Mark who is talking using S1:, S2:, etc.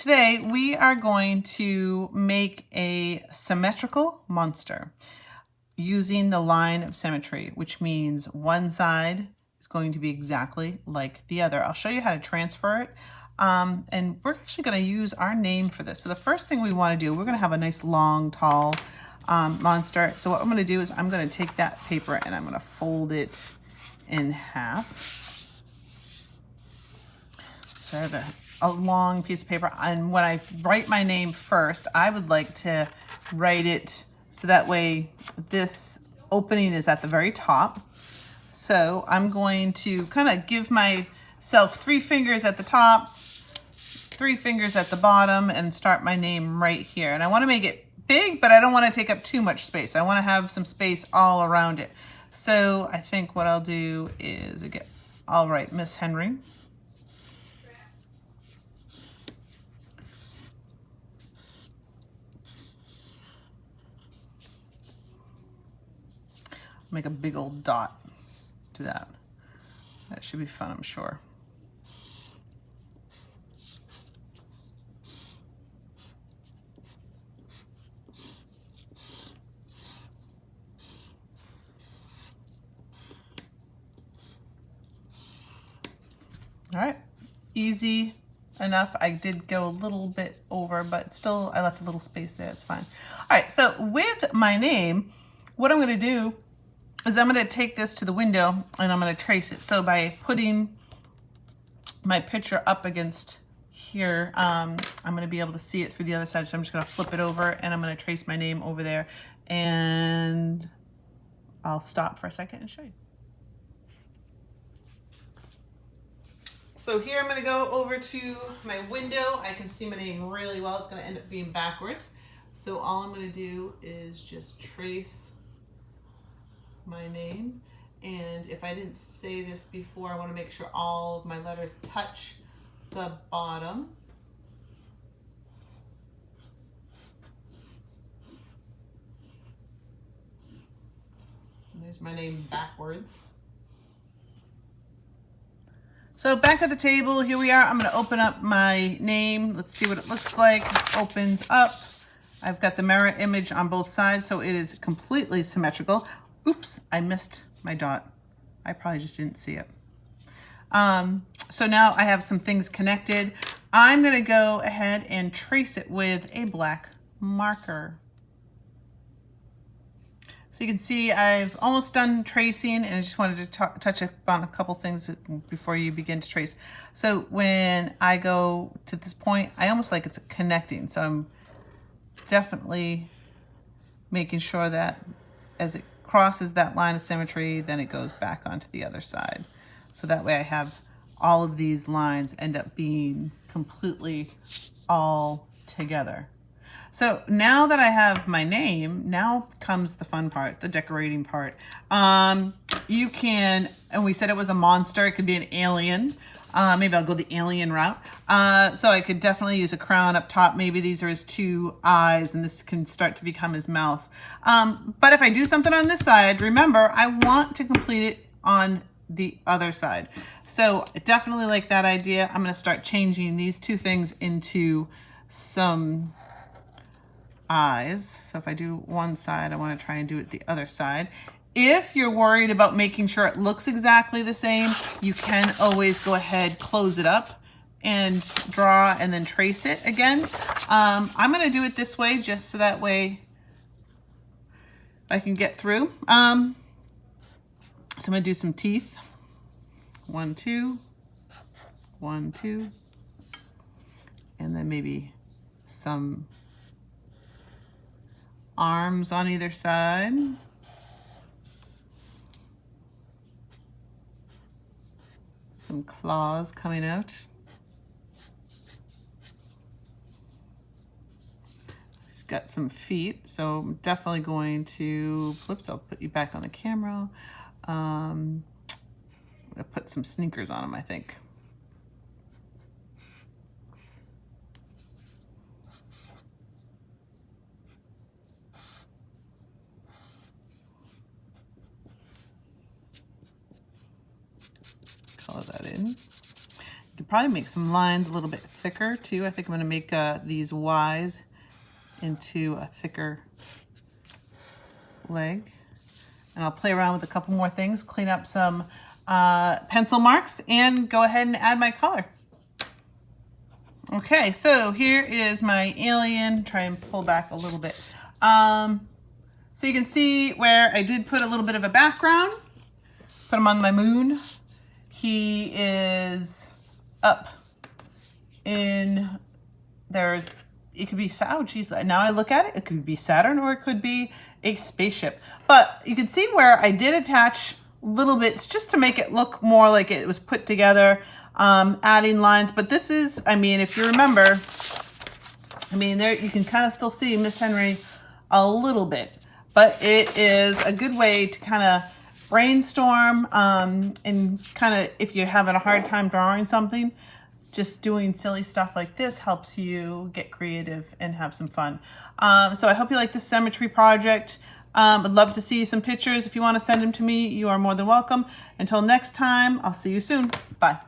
S1: Today we are going to make a symmetrical monster using the line of symmetry, which means one side is going to be exactly like the other. I'll show you how to transfer it. And we're actually going to use our name for this. So the first thing we want to do, we're going to have a nice long, tall monster. So what I'm going to do is I'm going to take that paper and I'm going to fold it in half. So I have a long piece of paper, and when I write my name first, I would like to write it so that way this opening is at the very top. So I'm going to kind of give myself 3 fingers at the top, 3 fingers at the bottom, and start my name right here. And I want to make it big, but I don't want to take up too much space. I want to have some space all around it. So I think what I'll do is, again, I'll write Miss Henry. Make a big old dot to that. That should be fun, I'm sure. All right, easy enough. I did go a little bit over, but still I left a little space there, it's fine. All right, so with my name, what I'm gonna do is I'm gonna take this to the window and I'm gonna trace it. So by putting my picture up against here, I'm gonna be able to see it through the other side. So I'm just gonna flip it over and I'm gonna trace my name over there, and I'll stop for a second and show you. So here I'm gonna go over to my window. I can see my name really well. It's gonna end up being backwards. So all I'm gonna do is just trace my name. And if I didn't say this before, I wanna make sure all of my letters touch the bottom. And there's my name backwards. So back at the table, here we are. I'm gonna open up my name. Let's see what it looks like. It opens up. I've got the mirror image on both sides, so it is completely symmetrical. Oops, I missed my dot. I probably just didn't see it. So now I have some things connected. I'm gonna go ahead and trace it with a black marker. So you can see I've almost done tracing, and I just wanted to touch upon a couple things before you begin to trace. So when I go to this point, I almost like it's connecting. So I'm definitely making sure that as it crosses that line of symmetry, then it goes back onto the other side. So that way I have all of these lines end up being completely all together. So now that I have my name, now comes the fun part, the decorating part. You can, and we said it was a monster, it could be an alien. Maybe I'll go the alien route. So I could definitely use a crown up top. Maybe these are his 2 eyes and this can start to become his mouth. But if I do something on this side, remember, I want to complete it on the other side. So I definitely like that idea. I'm gonna start changing these 2 things into some eyes. So if I do one side, I want to try and do it the other side. If you're worried about making sure it looks exactly the same, you can always go ahead, close it up and draw and then trace it again. I'm going to do it this way just so that way I can get through. So I'm going to do some teeth. 1, 2, 1, 2, and then maybe some arms on either side. Some claws coming out. He's got some feet, so I'm definitely going to, whoops, I'll put you back on the camera. I'm gonna put some sneakers on him, I think. Color that in. You can probably make some lines a little bit thicker too. I think I'm going to make these Y's into a thicker leg. And I'll play around with a couple more things, clean up some pencil marks, and go ahead and add my color. Okay, so here is my alien. Try and pull back a little bit. So you can see where I did put a little bit of a background. Put him on my moon. He is up in, it could be, oh geez, now I look at it, it could be Saturn or it could be a spaceship. But you can see where I did attach little bits just to make it look more like it was put together, adding lines. But this is, I mean, if you remember, I mean, there you can kind of still see Miss Henry a little bit, but it is a good way to kind of brainstorm and kind of, if you're having a hard time drawing something, just doing silly stuff like this helps you get creative and have some fun. So I hope you like this symmetry project. I'd love to see some pictures. If you want to send them to me, you are more than welcome. Until next time, I'll see you soon. Bye.